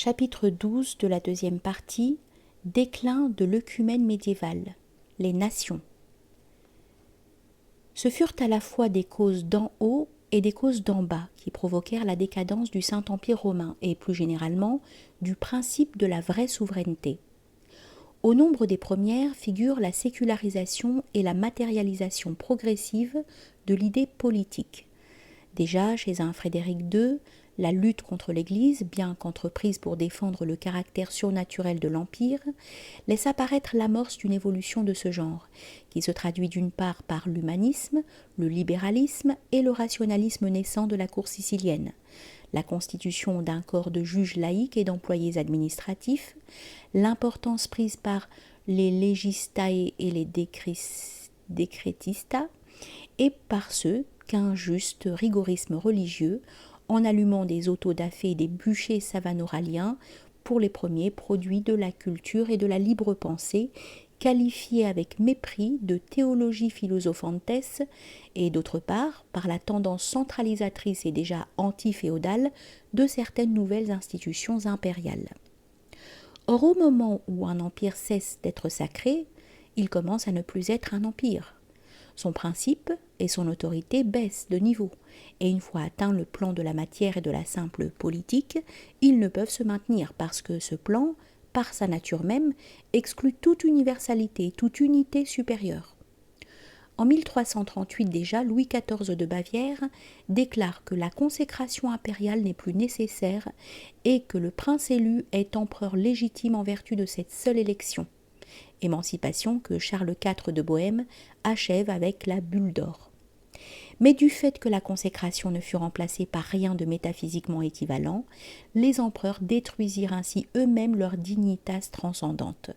Chapitre 12 de la deuxième partie, déclin de l'œcumène médiéval, les nations. Ce furent à la fois des causes d'en haut et des causes d'en bas qui provoquèrent la décadence du Saint-Empire romain et plus généralement du principe de la vraie souveraineté. Au nombre des premières figurent la sécularisation et la matérialisation progressive de l'idée politique. Déjà chez un Frédéric II, la lutte contre l'Église, bien qu'entreprise pour défendre le caractère surnaturel de l'Empire, laisse apparaître l'amorce d'une évolution de ce genre, qui se traduit d'une part par l'humanisme, le libéralisme et le rationalisme naissant de la cour sicilienne, la constitution d'un corps de juges laïcs et d'employés administratifs, l'importance prise par les legistae et les decretista, et par ceux qu'un juste rigorisme religieux, en allumant des auto-da-fé et des bûchers savanoraliens, pour les premiers produits de la culture et de la libre pensée, qualifiés avec mépris de théologie philosophantes, et d'autre part par la tendance centralisatrice et déjà anti-féodale de certaines nouvelles institutions impériales. Or, au moment où un empire cesse d'être sacré, il commence à ne plus être un empire. Son principe et son autorité baissent de niveau, et une fois atteint le plan de la matière et de la simple politique, ils ne peuvent se maintenir parce que ce plan, par sa nature même, exclut toute universalité, toute unité supérieure. En 1338 déjà, Louis XIV de Bavière déclare que la consécration impériale n'est plus nécessaire et que le prince élu est empereur légitime en vertu de cette seule élection. Émancipation que Charles IV de Bohême achève avec la Bulle d'or. Mais du fait que la consécration ne fut remplacée par rien de métaphysiquement équivalent, les empereurs détruisirent ainsi eux-mêmes leur dignitas transcendante.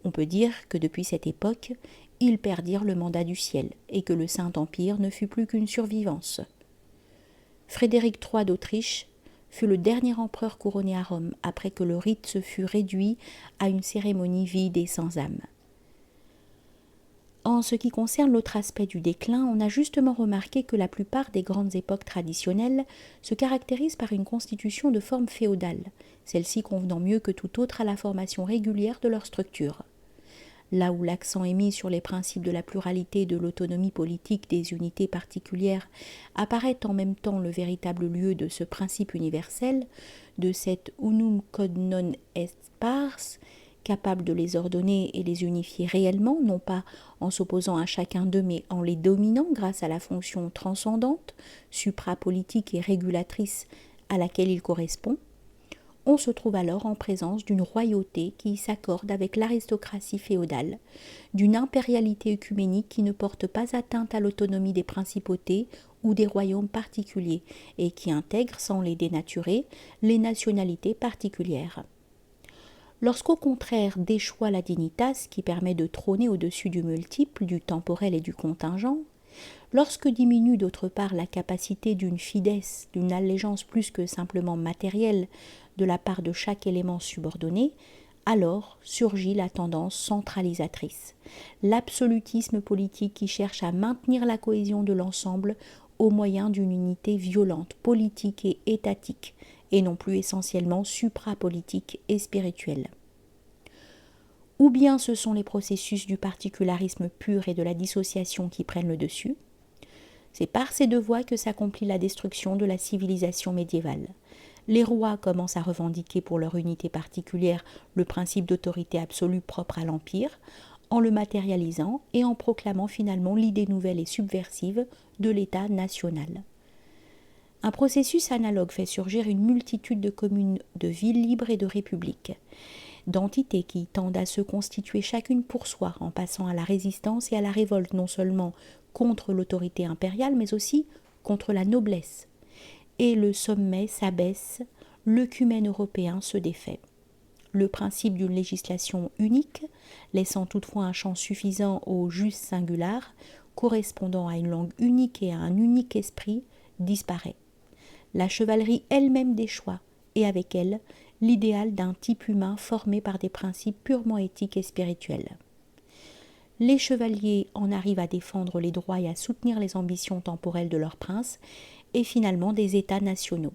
On peut dire que depuis cette époque, ils perdirent le mandat du ciel et que le Saint-Empire ne fut plus qu'une survivance. Frédéric III d'Autriche fut le dernier empereur couronné à Rome après que le rite se fut réduit à une cérémonie vide et sans âme. En ce qui concerne l'autre aspect du déclin, on a justement remarqué que la plupart des grandes époques traditionnelles se caractérisent par une constitution de forme féodale, celle-ci convenant mieux que tout autre à la formation régulière de leur structure. Là où l'accent est mis sur les principes de la pluralité et de l'autonomie politique des unités particulières, apparaît en même temps le véritable lieu de ce principe universel, de cet unum quod non est pars, capable de les ordonner et les unifier réellement, non pas en s'opposant à chacun d'eux, mais en les dominant grâce à la fonction transcendante, suprapolitique et régulatrice à laquelle il correspond. On se trouve alors en présence d'une royauté qui s'accorde avec l'aristocratie féodale, d'une impérialité œcuménique qui ne porte pas atteinte à l'autonomie des principautés ou des royaumes particuliers et qui intègre, sans les dénaturer, les nationalités particulières. Lorsqu'au contraire déchoit la dignitas qui permet de trôner au-dessus du multiple, du temporel et du contingent, lorsque diminue d'autre part la capacité d'une fides, d'une allégeance plus que simplement matérielle de la part de chaque élément subordonné, alors surgit la tendance centralisatrice, l'absolutisme politique qui cherche à maintenir la cohésion de l'ensemble au moyen d'une unité violente, politique et étatique, et non plus essentiellement suprapolitique et spirituelle. Ou bien ce sont les processus du particularisme pur et de la dissociation qui prennent le dessus. C'est par ces deux voies que s'accomplit la destruction de la civilisation médiévale. Les rois commencent à revendiquer pour leur unité particulière le principe d'autorité absolue propre à l'Empire, en le matérialisant et en proclamant finalement l'idée nouvelle et subversive de l'État national. Un processus analogue fait surgir une multitude de communes de villes libres et de républiques, d'entités qui tendent à se constituer chacune pour soi en passant à la résistance et à la révolte non seulement contre l'autorité impériale mais aussi contre la noblesse. Et le sommet s'abaisse, l'œcumène européen se défait. Le principe d'une législation unique, laissant toutefois un champ suffisant au jus singular, correspondant à une langue unique et à un unique esprit, disparaît. La chevalerie elle-même déchoit, et avec elle, l'idéal d'un type humain formé par des principes purement éthiques et spirituels. Les chevaliers en arrivent à défendre les droits et à soutenir les ambitions temporelles de leurs princes, et finalement des États nationaux.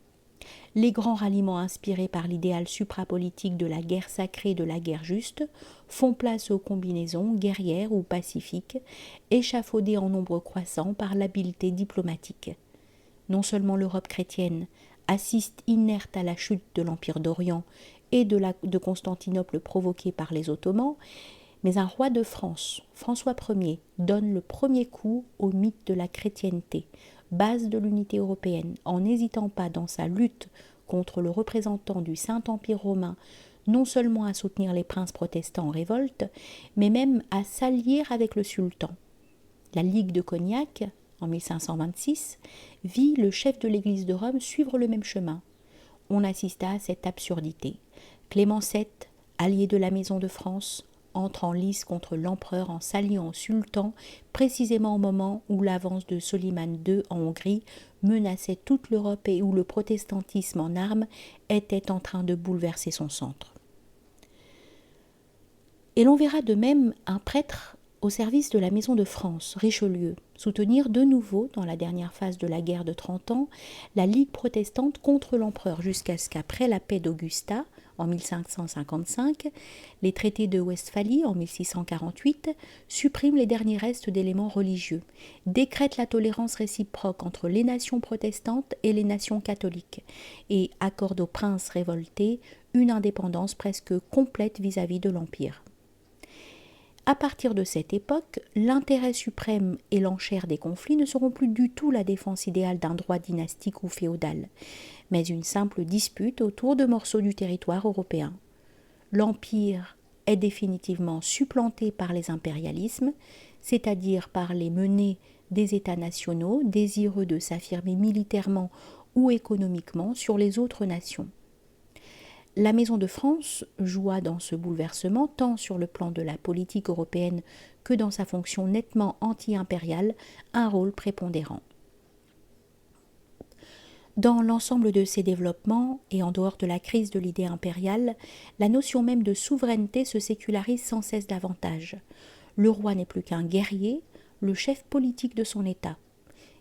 Les grands ralliements inspirés par l'idéal suprapolitique de la guerre sacrée, de la guerre juste, font place aux combinaisons guerrières ou pacifiques, échafaudées en nombre croissant par l'habileté diplomatique. Non seulement l'Europe chrétienne assiste inerte à la chute de l'Empire d'Orient et de Constantinople provoquée par les Ottomans, mais un roi de France, François Ier, donne le premier coup au mythe de la chrétienté, base de l'unité européenne, en n'hésitant pas dans sa lutte contre le représentant du Saint-Empire romain, non seulement à soutenir les princes protestants en révolte, mais même à s'allier avec le sultan. La Ligue de Cognac, en 1526, vit le chef de l'Église de Rome suivre le même chemin. On assista à cette absurdité. Clément VII, allié de la Maison de France, entre en lice contre l'empereur en s'alliant au sultan, précisément au moment où l'avance de Soliman II en Hongrie menaçait toute l'Europe et où le protestantisme en armes était en train de bouleverser son centre. Et l'on verra de même un prêtre au service de la Maison de France, Richelieu, soutenir de nouveau, dans la dernière phase de la guerre de 30 ans, la Ligue protestante contre l'empereur, jusqu'à ce qu'après la paix d'Augusta, en 1555, les traités de Westphalie, en 1648, suppriment les derniers restes d'éléments religieux, décrètent la tolérance réciproque entre les nations protestantes et les nations catholiques, et accordent aux princes révoltés une indépendance presque complète vis-à-vis de l'Empire. À partir de cette époque, l'intérêt suprême et l'enchère des conflits ne seront plus du tout la défense idéale d'un droit dynastique ou féodal, mais une simple dispute autour de morceaux du territoire européen. L'Empire est définitivement supplanté par les impérialismes, c'est-à-dire par les menées des États nationaux désireux de s'affirmer militairement ou économiquement sur les autres nations. La Maison de France joua dans ce bouleversement tant sur le plan de la politique européenne que dans sa fonction nettement anti-impériale un rôle prépondérant. Dans l'ensemble de ces développements, et en dehors de la crise de l'idée impériale, la notion même de souveraineté se sécularise sans cesse davantage. Le roi n'est plus qu'un guerrier, le chef politique de son État.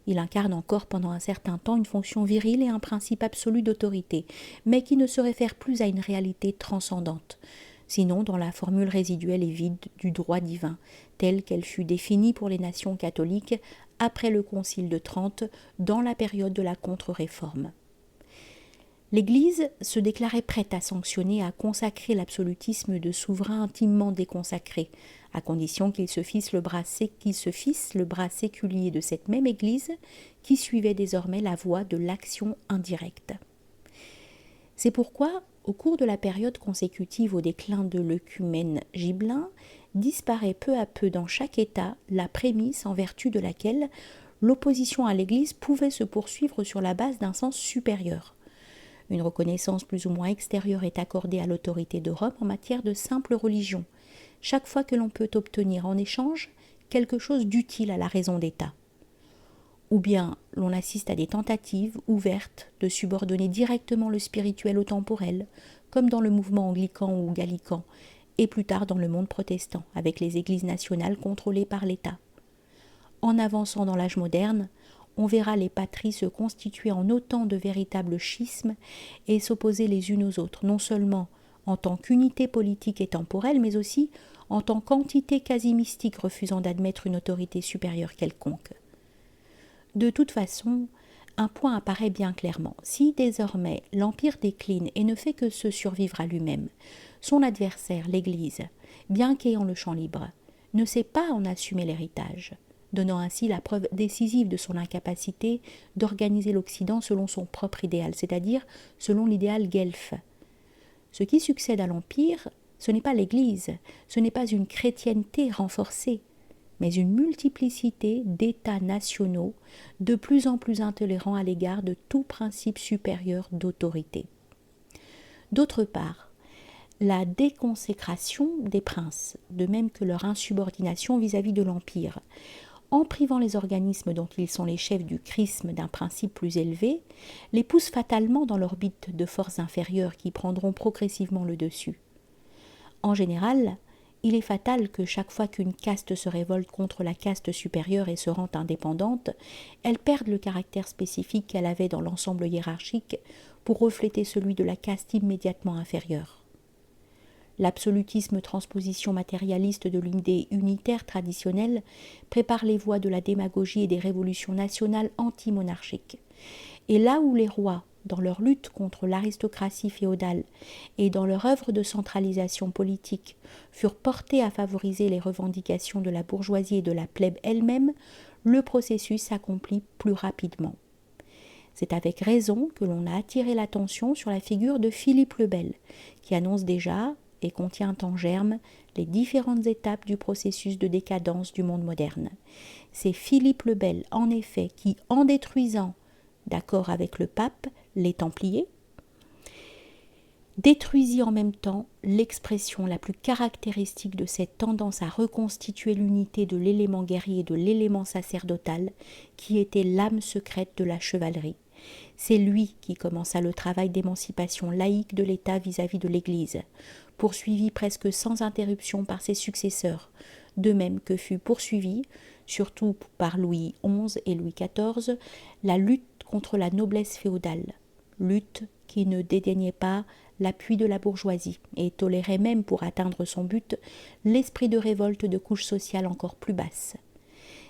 Il incarne encore pendant un certain temps une fonction virile et un principe absolu d'autorité, mais qui ne se réfère plus à une réalité transcendante, sinon dans la formule résiduelle et vide du droit divin, telle qu'elle fut définie pour les nations catholiques après le Concile de Trente, dans la période de la contre-réforme. L'Église se déclarait prête à sanctionner et à consacrer l'absolutisme de souverains intimement déconsacrés, à condition qu'il se fisse le bras séculier de cette même Église qui suivait désormais la voie de l'action indirecte. C'est pourquoi, au cours de la période consécutive au déclin de l'œcumène gibelin, disparaît peu à peu dans chaque État la prémisse en vertu de laquelle l'opposition à l'Église pouvait se poursuivre sur la base d'un sens supérieur. Une reconnaissance plus ou moins extérieure est accordée à l'autorité de Rome en matière de simple religion, chaque fois que l'on peut obtenir en échange quelque chose d'utile à la raison d'État. Ou bien l'on assiste à des tentatives ouvertes de subordonner directement le spirituel au temporel, comme dans le mouvement anglican ou gallican, et plus tard dans le monde protestant, avec les églises nationales contrôlées par l'État. En avançant dans l'âge moderne, on verra les patries se constituer en autant de véritables schismes et s'opposer les unes aux autres, non seulement en tant qu'unité politique et temporelle, mais aussi en tant qu'entité quasi mystique refusant d'admettre une autorité supérieure quelconque. De toute façon, un point apparaît bien clairement. Si désormais l'Empire décline et ne fait que se survivre à lui-même, son adversaire, l'Église, bien qu'ayant le champ libre, ne sait pas en assumer l'héritage, donnant ainsi la preuve décisive de son incapacité d'organiser l'Occident selon son propre idéal, c'est-à-dire selon l'idéal guelfe. Ce qui succède à l'Empire, ce n'est pas l'Église, ce n'est pas une chrétienté renforcée, mais une multiplicité d'États nationaux de plus en plus intolérants à l'égard de tout principe supérieur d'autorité. D'autre part, la déconsécration des princes, de même que leur insubordination vis-à-vis de l'Empire, en privant les organismes dont ils sont les chefs du chrisme d'un principe plus élevé, les pousse fatalement dans l'orbite de forces inférieures qui prendront progressivement le dessus. En général, il est fatal que chaque fois qu'une caste se révolte contre la caste supérieure et se rend indépendante, elle perde le caractère spécifique qu'elle avait dans l'ensemble hiérarchique pour refléter celui de la caste immédiatement inférieure. L'absolutisme transposition matérialiste de l'idée unitaire traditionnelle prépare les voies de la démagogie et des révolutions nationales anti-monarchiques. Et là où les rois, dans leur lutte contre l'aristocratie féodale et dans leur œuvre de centralisation politique, furent portés à favoriser les revendications de la bourgeoisie et de la plèbe elle-même, le processus s'accomplit plus rapidement. C'est avec raison que l'on a attiré l'attention sur la figure de Philippe le Bel, qui annonce déjà et contient en germe les différentes étapes du processus de décadence du monde moderne. C'est Philippe le Bel, en effet, qui, en détruisant, d'accord avec le pape, les Templiers, détruisit en même temps l'expression la plus caractéristique de cette tendance à reconstituer l'unité de l'élément guerrier et de l'élément sacerdotal, qui était l'âme secrète de la chevalerie. C'est lui qui commença le travail d'émancipation laïque de l'État vis-à-vis de l'Église, poursuivi presque sans interruption par ses successeurs, de même que fut poursuivie, surtout par Louis XI et Louis XIV, la lutte contre la noblesse féodale, lutte qui ne dédaignait pas l'appui de la bourgeoisie et tolérait même, pour atteindre son but, l'esprit de révolte de couches sociales encore plus basses.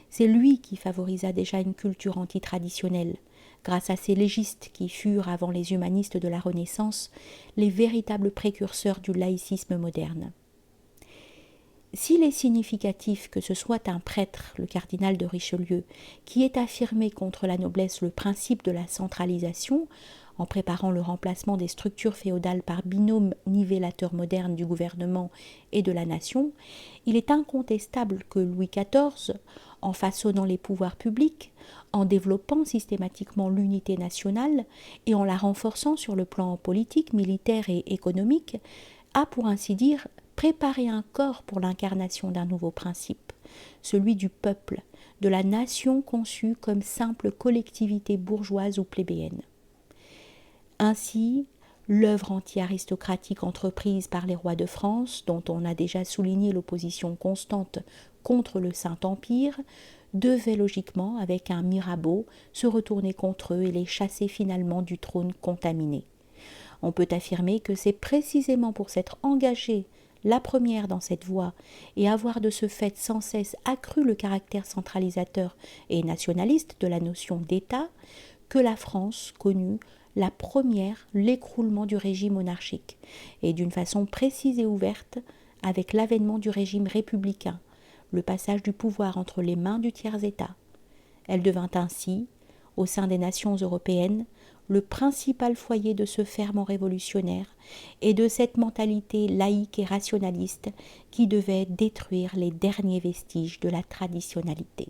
C'est lui qui favorisa déjà une culture antitraditionnelle, grâce à ces légistes qui furent, avant les humanistes de la Renaissance, les véritables précurseurs du laïcisme moderne. S'il est significatif que ce soit un prêtre, le cardinal de Richelieu, qui ait affirmé contre la noblesse le principe de la centralisation, en préparant le remplacement des structures féodales par binôme nivellateur moderne du gouvernement et de la nation, il est incontestable que Louis XIV, en façonnant les pouvoirs publics, en développant systématiquement l'unité nationale et en la renforçant sur le plan politique, militaire et économique, a pour ainsi dire préparé un corps pour l'incarnation d'un nouveau principe, celui du peuple, de la nation conçue comme simple collectivité bourgeoise ou plébéienne. Ainsi, l'œuvre anti-aristocratique entreprise par les rois de France, dont on a déjà souligné l'opposition constante contre le Saint-Empire, devait logiquement, avec un Mirabeau, se retourner contre eux et les chasser finalement du trône contaminé. On peut affirmer que c'est précisément pour s'être engagée la première dans cette voie et avoir de ce fait sans cesse accru le caractère centralisateur et nationaliste de la notion d'État que la France connut la première l'écroulement du régime monarchique, et d'une façon précise et ouverte avec l'avènement du régime républicain, le passage du pouvoir entre les mains du tiers-État. Elle devint ainsi, au sein des nations européennes, le principal foyer de ce ferment révolutionnaire et de cette mentalité laïque et rationaliste qui devait détruire les derniers vestiges de la traditionnalité.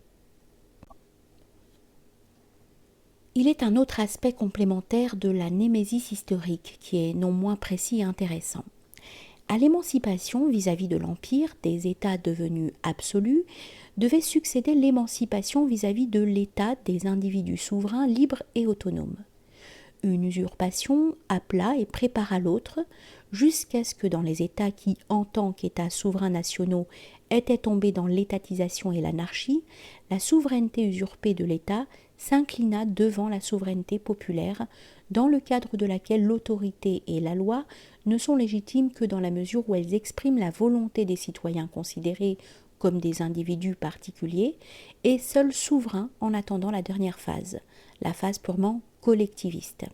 Il est un autre aspect complémentaire de la némésis historique qui est non moins précis et intéressant. À l'émancipation vis-à-vis de l'Empire, des États devenus absolus, devait succéder l'émancipation vis-à-vis de l'État des individus souverains libres et autonomes. Une usurpation appela et prépara l'autre, jusqu'à ce que dans les États qui, en tant qu'États souverains nationaux, étaient tombés dans l'étatisation et l'anarchie, la souveraineté usurpée de l'État s'inclina devant la souveraineté populaire, dans le cadre de laquelle l'autorité et la loi ne sont légitimes que dans la mesure où elles expriment la volonté des citoyens considérés comme des individus particuliers et seuls souverains en attendant la dernière phase, la phase purement collectiviste.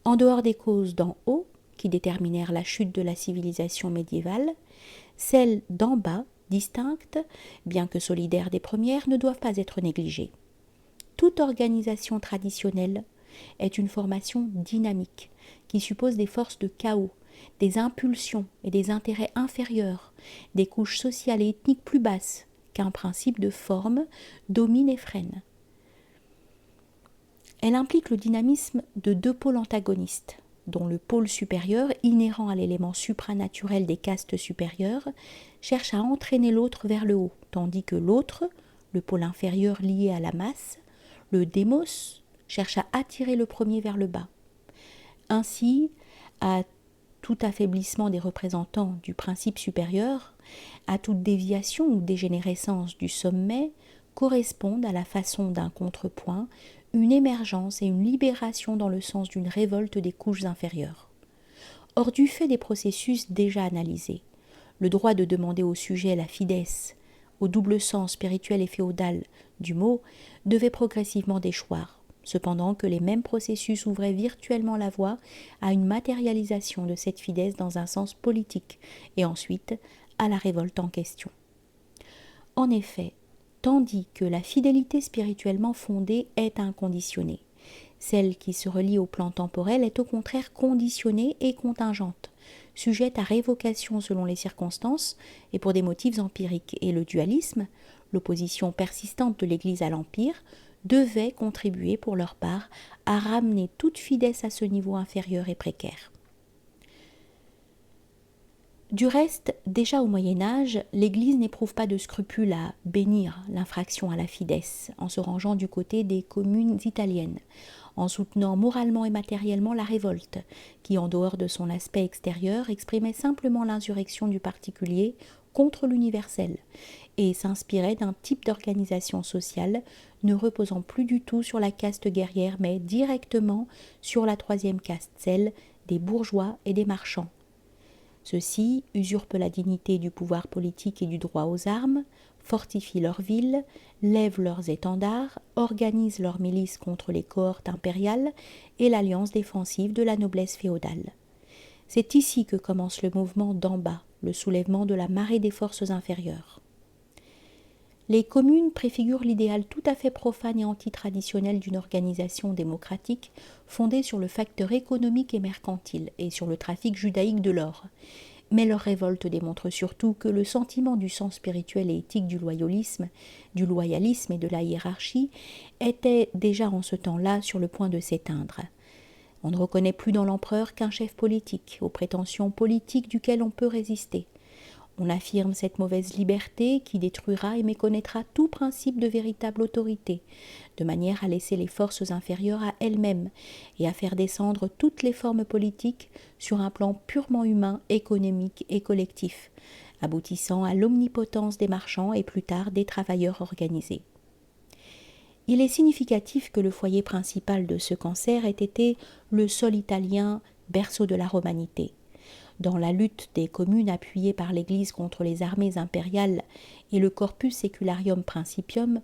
En dehors des causes d'en haut, qui déterminèrent la chute de la civilisation médiévale, celles d'en bas, distinctes, bien que solidaires des premières, ne doivent pas être négligées. Toute organisation traditionnelle est une formation dynamique qui suppose des forces de chaos, des impulsions et des intérêts inférieurs, des couches sociales et ethniques plus basses qu'un principe de forme domine et freine. Elle implique le dynamisme de deux pôles antagonistes, dont le pôle supérieur, inhérent à l'élément supranaturel des castes supérieures, cherche à entraîner l'autre vers le haut, tandis que l'autre, le pôle inférieur lié à la masse, le démos, cherche à attirer le premier vers le bas. Ainsi, à tout affaiblissement des représentants du principe supérieur, à toute déviation ou dégénérescence du sommet, correspondent à la façon d'un contrepoint une émergence et une libération dans le sens d'une révolte des couches inférieures. Or, du fait des processus déjà analysés, le droit de demander au sujet la fides, au double sens spirituel et féodal du mot, devait progressivement déchoir, cependant que les mêmes processus ouvraient virtuellement la voie à une matérialisation de cette fides dans un sens politique, et ensuite à la révolte en question. En effet, tandis que la fidélité spirituellement fondée est inconditionnée, celle qui se relie au plan temporel est au contraire conditionnée et contingente, sujette à révocation selon les circonstances et pour des motifs empiriques, et le dualisme, l'opposition persistante de l'Église à l'Empire, devait contribuer pour leur part à ramener toute fides à ce niveau inférieur et précaire. Du reste, déjà au Moyen-Âge, l'Église n'éprouve pas de scrupule à bénir l'infraction à la fides en se rangeant du côté des communes italiennes, en soutenant moralement et matériellement la révolte, qui, en dehors de son aspect extérieur, exprimait simplement l'insurrection du particulier contre l'universel, et s'inspirait d'un type d'organisation sociale ne reposant plus du tout sur la caste guerrière, mais directement sur la troisième caste, celle des bourgeois et des marchands. Ceux-ci usurpent la dignité du pouvoir politique et du droit aux armes, fortifient leurs villes, lèvent leurs étendards, organisent leurs milices contre les cohortes impériales et l'alliance défensive de la noblesse féodale. C'est ici que commence le mouvement d'en bas, le soulèvement de la marée des forces inférieures. Les communes préfigurent l'idéal tout à fait profane et antitraditionnel d'une organisation démocratique fondée sur le facteur économique et mercantile et sur le trafic judaïque de l'or. Mais leur révolte démontre surtout que le sentiment du sens spirituel et éthique du loyalisme et de la hiérarchie était déjà en ce temps-là sur le point de s'éteindre. On ne reconnaît plus dans l'empereur qu'un chef politique, aux prétentions politiques duquel on peut résister. On affirme cette mauvaise liberté qui détruira et méconnaîtra tout principe de véritable autorité, de manière à laisser les forces inférieures à elles-mêmes et à faire descendre toutes les formes politiques sur un plan purement humain, économique et collectif, aboutissant à l'omnipotence des marchands et plus tard des travailleurs organisés. Il est significatif que le foyer principal de ce cancer ait été le sol italien, berceau de la romanité. Dans la lutte des communes appuyées par l'Église contre les armées impériales et le Corpus Secularium Principium,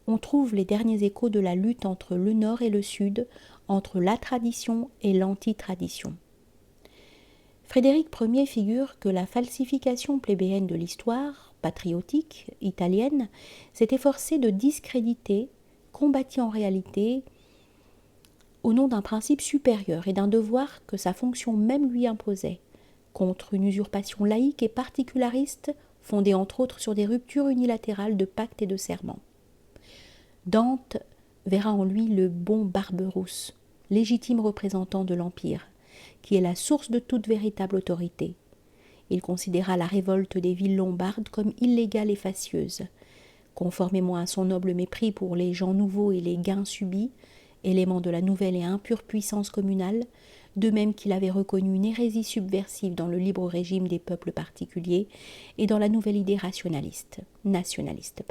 on trouve les derniers échos de la lutte entre le Nord et le Sud, entre la tradition et l'antitradition. Frédéric Ier figure que la falsification plébéienne de l'histoire, patriotique, italienne, s'est efforcée de discréditer, combattit en réalité au nom d'un principe supérieur et d'un devoir que sa fonction même lui imposait, contre une usurpation laïque et particulariste fondée entre autres sur des ruptures unilatérales de pactes et de serments. Dante verra en lui le bon Barberousse, légitime représentant de l'Empire, qui est la source de toute véritable autorité. Il considéra la révolte des villes lombardes comme illégale et facieuse. Conformément à son noble mépris pour les gens nouveaux et les gains subis, éléments de la nouvelle et impure puissance communale, de même qu'il avait reconnu une hérésie subversive dans le libre régime des peuples particuliers et dans la nouvelle idée nationaliste.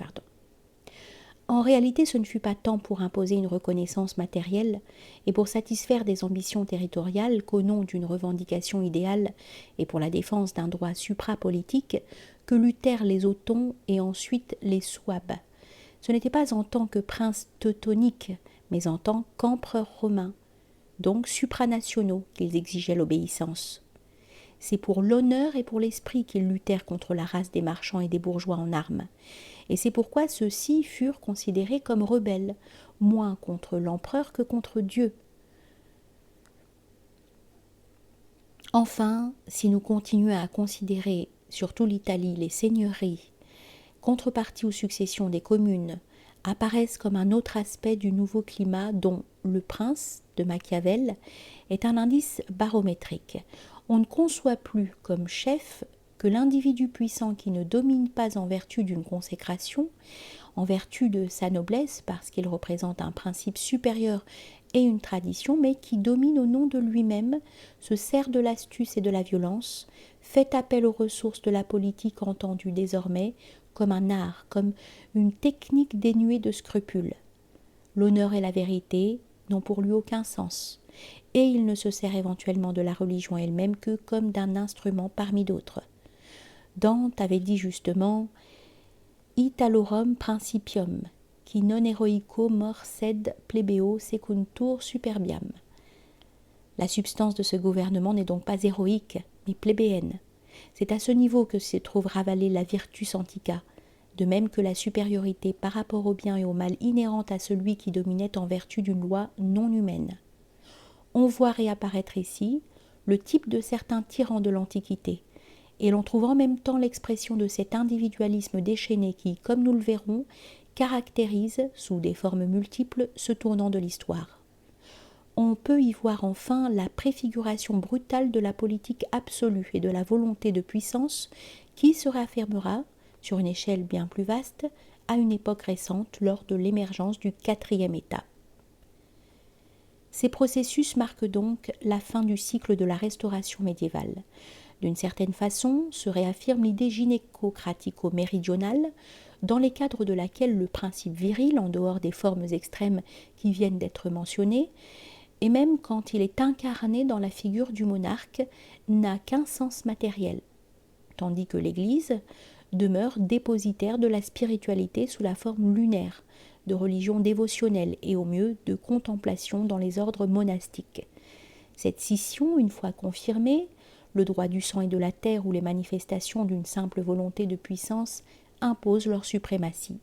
En réalité, ce ne fut pas tant pour imposer une reconnaissance matérielle et pour satisfaire des ambitions territoriales qu'au nom d'une revendication idéale et pour la défense d'un droit suprapolitique que luttèrent les Othons et ensuite les Souabes. Ce n'était pas en tant que prince teutonique, mais en tant qu'empereurs romains, donc supranationaux, qu'ils exigeaient l'obéissance. C'est pour l'honneur et pour l'esprit qu'ils luttèrent contre la race des marchands et des bourgeois en armes, et c'est pourquoi ceux-ci furent considérés comme rebelles, moins contre l'empereur que contre Dieu. Enfin, si nous continuons à considérer, surtout l'Italie, les seigneuries, contrepartie aux successions des communes, apparaissent comme un autre aspect du nouveau climat dont le prince de Machiavel est un indice barométrique. On ne conçoit plus comme chef que l'individu puissant qui ne domine pas en vertu d'une consécration, en vertu de sa noblesse, parce qu'il représente un principe supérieur et une tradition, mais qui domine au nom de lui-même, se sert de l'astuce et de la violence, fait appel aux ressources de la politique entendue désormais comme un art, comme une technique dénuée de scrupules. L'honneur et la vérité n'ont pour lui aucun sens, et il ne se sert éventuellement de la religion elle-même que comme d'un instrument parmi d'autres. Dante avait dit justement « Italorum principium, qui non heroico mor sed plebeo secuntur superbiam ». La substance de ce gouvernement n'est donc pas héroïque, mais plébéenne. C'est à ce niveau que se trouve ravalée la virtus antica, de même que la supériorité par rapport au bien et au mal inhérente à celui qui dominait en vertu d'une loi non humaine. On voit réapparaître ici le type de certains tyrans de l'Antiquité, et l'on trouve en même temps l'expression de cet individualisme déchaîné qui, comme nous le verrons, caractérise, sous des formes multiples, ce tournant de l'histoire. On peut y voir enfin la préfiguration brutale de la politique absolue et de la volonté de puissance qui se réaffirmera, sur une échelle bien plus vaste, à une époque récente lors de l'émergence du quatrième État. Ces processus marquent donc la fin du cycle de la restauration médiévale. D'une certaine façon, se réaffirme l'idée gynécocratico-méridionale, dans les cadres de laquelle le principe viril, en dehors des formes extrêmes qui viennent d'être mentionnées, et même quand il est incarné dans la figure du monarque, n'a qu'un sens matériel, tandis que l'Église demeure dépositaire de la spiritualité sous la forme lunaire, de religion dévotionnelle et au mieux de contemplation dans les ordres monastiques. Cette scission, une fois confirmée, le droit du sang et de la terre ou les manifestations d'une simple volonté de puissance imposent leur suprématie.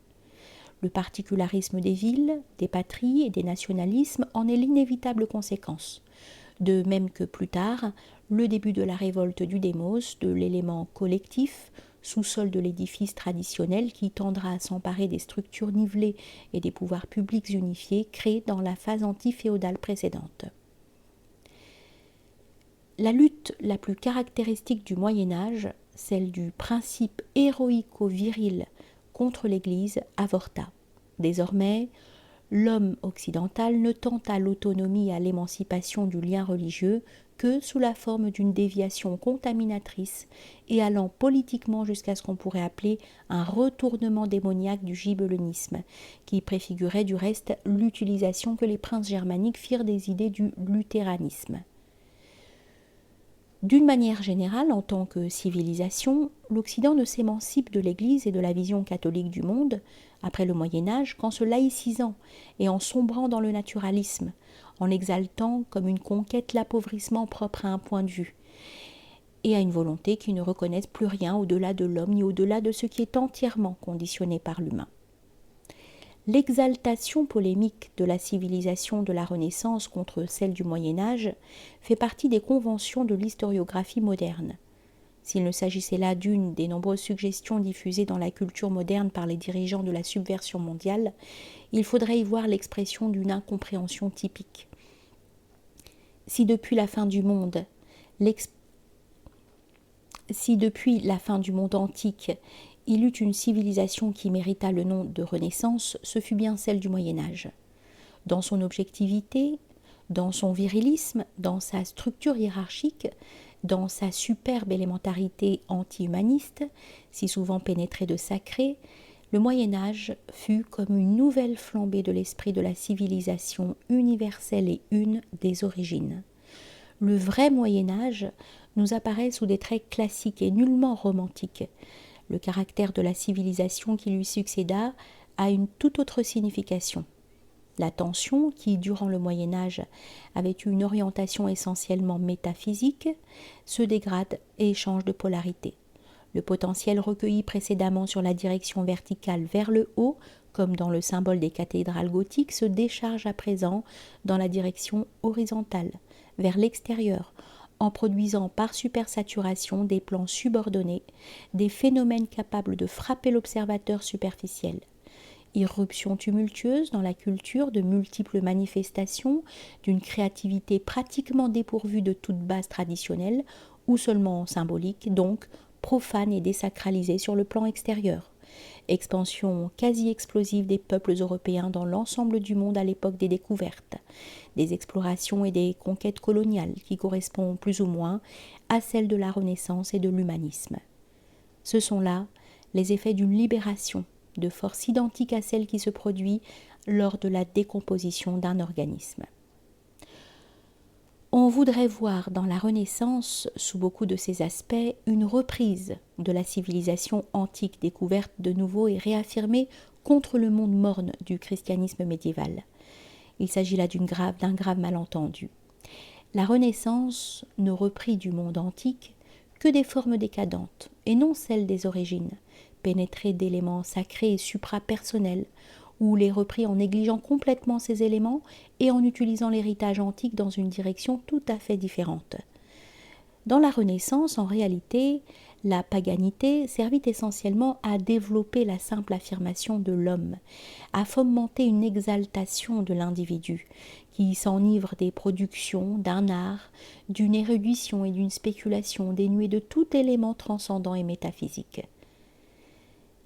Le particularisme des villes, des patries et des nationalismes en est l'inévitable conséquence. De même que plus tard, le début de la révolte du démos, de l'élément collectif, sous-sol de l'édifice traditionnel qui tendra à s'emparer des structures nivelées et des pouvoirs publics unifiés créés dans la phase antiféodale précédente. La lutte la plus caractéristique du Moyen-Âge, celle du principe héroïco-viril contre l'Église, avorta. Désormais, l'homme occidental ne tend à l'autonomie et à l'émancipation du lien religieux que sous la forme d'une déviation contaminatrice et allant politiquement jusqu'à ce qu'on pourrait appeler un retournement démoniaque du gibellinisme, qui préfigurait du reste l'utilisation que les princes germaniques firent des idées du luthéranisme. D'une manière générale, en tant que civilisation, l'Occident ne s'émancipe de l'Église et de la vision catholique du monde, après le Moyen-Âge, qu'en se laïcisant et en sombrant dans le naturalisme, en exaltant comme une conquête l'appauvrissement propre à un point de vue, et à une volonté qui ne reconnaisse plus rien au-delà de l'homme ni au-delà de ce qui est entièrement conditionné par l'humain. L'exaltation polémique de la civilisation de la Renaissance contre celle du Moyen-Âge fait partie des conventions de l'historiographie moderne. S'il ne s'agissait là d'une des nombreuses suggestions diffusées dans la culture moderne par les dirigeants de la subversion mondiale, il faudrait y voir l'expression d'une incompréhension typique. Si depuis la fin du monde antique, il eut une civilisation qui mérita le nom de Renaissance, ce fut bien celle du Moyen-Âge. Dans son objectivité, dans son virilisme, dans sa structure hiérarchique, dans sa superbe élémentarité anti-humaniste, si souvent pénétrée de sacré, le Moyen-Âge fut comme une nouvelle flambée de l'esprit de la civilisation universelle et une des origines. Le vrai Moyen-Âge nous apparaît sous des traits classiques et nullement romantiques. Le caractère de la civilisation qui lui succéda a une toute autre signification. La tension, qui durant le Moyen-Âge avait eu une orientation essentiellement métaphysique, se dégrade et change de polarité. Le potentiel recueilli précédemment sur la direction verticale vers le haut, comme dans le symbole des cathédrales gothiques, se décharge à présent dans la direction horizontale, vers l'extérieur, en produisant par supersaturation des plans subordonnés, des phénomènes capables de frapper l'observateur superficiel. Irruption tumultueuse dans la culture de multiples manifestations d'une créativité pratiquement dépourvue de toute base traditionnelle, ou seulement symbolique, donc profane et désacralisée sur le plan extérieur. Expansion quasi explosive des peuples européens dans l'ensemble du monde à l'époque des découvertes, des explorations et des conquêtes coloniales qui correspondent plus ou moins à celles de la Renaissance et de l'humanisme. Ce sont là les effets d'une libération, de force identique à celle qui se produit lors de la décomposition d'un organisme. On voudrait voir dans la Renaissance, sous beaucoup de ses aspects, une reprise de la civilisation antique découverte de nouveau et réaffirmée contre le monde morne du christianisme médiéval. Il s'agit là d'un grave malentendu. La Renaissance ne reprit du monde antique que des formes décadentes, et non celles des origines, pénétrées d'éléments sacrés et suprapersonnels, ou les reprit en négligeant complètement ces éléments et en utilisant l'héritage antique dans une direction tout à fait différente. Dans la Renaissance, en réalité, la paganité servit essentiellement à développer la simple affirmation de l'homme, à fomenter une exaltation de l'individu, qui s'enivre des productions, d'un art, d'une érudition et d'une spéculation dénuées de tout élément transcendant et métaphysique.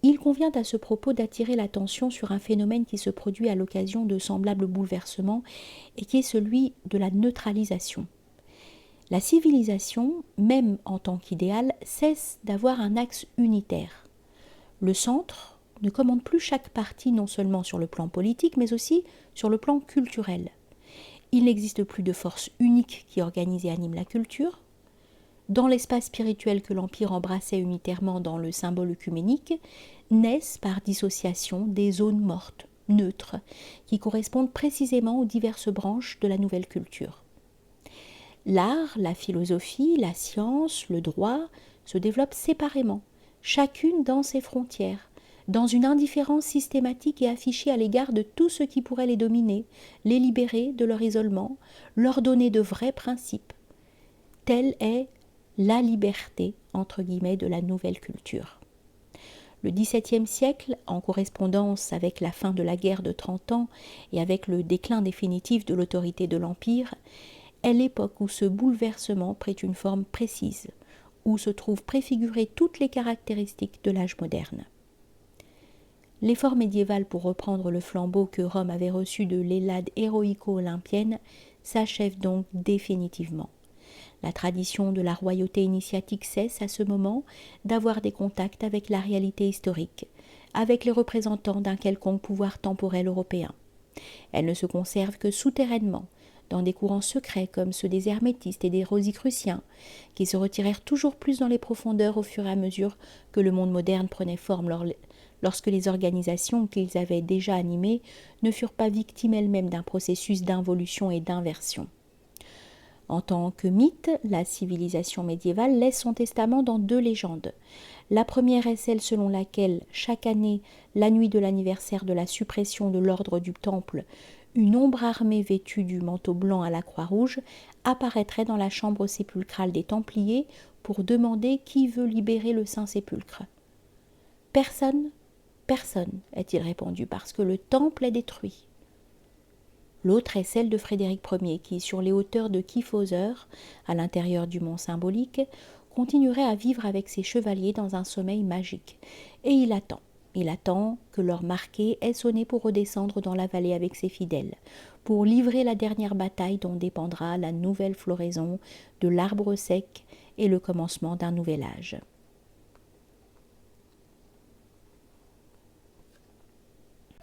Il convient à ce propos d'attirer l'attention sur un phénomène qui se produit à l'occasion de semblables bouleversements et qui est celui de la neutralisation. La civilisation, même en tant qu'idéal, cesse d'avoir un axe unitaire. Le centre ne commande plus chaque partie non seulement sur le plan politique, mais aussi sur le plan culturel. Il n'existe plus de force unique qui organise et anime la culture. Dans l'espace spirituel que l'Empire embrassait unitairement dans le symbole œcuménique, naissent par dissociation des zones mortes, neutres, qui correspondent précisément aux diverses branches de la nouvelle culture. L'art, la philosophie, la science, le droit se développent séparément, chacune dans ses frontières, dans une indifférence systématique et affichée à l'égard de tout ce qui pourrait les dominer, les libérer de leur isolement, leur donner de vrais principes. Telle est la liberté, entre guillemets, de la nouvelle culture. Le XVIIe siècle, en correspondance avec la fin de la guerre de 30 ans et avec le déclin définitif de l'autorité de l'Empire, est l'époque où ce bouleversement prit une forme précise, où se trouvent préfigurées toutes les caractéristiques de l'âge moderne. L'effort médiéval pour reprendre le flambeau que Rome avait reçu de l'Hellade héroïco-olympienne s'achève donc définitivement. La tradition de la royauté initiatique cesse à ce moment d'avoir des contacts avec la réalité historique, avec les représentants d'un quelconque pouvoir temporel européen. Elle ne se conserve que souterrainement, dans des courants secrets comme ceux des hermétistes et des rosicruciens, qui se retirèrent toujours plus dans les profondeurs au fur et à mesure que le monde moderne prenait forme lorsque les organisations qu'ils avaient déjà animées ne furent pas victimes elles-mêmes d'un processus d'involution et d'inversion. En tant que mythe, la civilisation médiévale laisse son testament dans 2 légendes. La première est celle selon laquelle, chaque année, la nuit de l'anniversaire de la suppression de l'ordre du Temple, une ombre armée vêtue du manteau blanc à la Croix-Rouge apparaîtrait dans la chambre sépulcrale des Templiers pour demander qui veut libérer le Saint-Sépulcre. « Personne, personne, est-il répondu, parce que le temple est détruit. » L'autre est celle de Frédéric Ier, qui, sur les hauteurs de Kyffhäuser, à l'intérieur du mont symbolique, continuerait à vivre avec ses chevaliers dans un sommeil magique. Et il attend. Il attend que l'heure marquée ait sonné pour redescendre dans la vallée avec ses fidèles, pour livrer la dernière bataille dont dépendra la nouvelle floraison de l'arbre sec et le commencement d'un nouvel âge.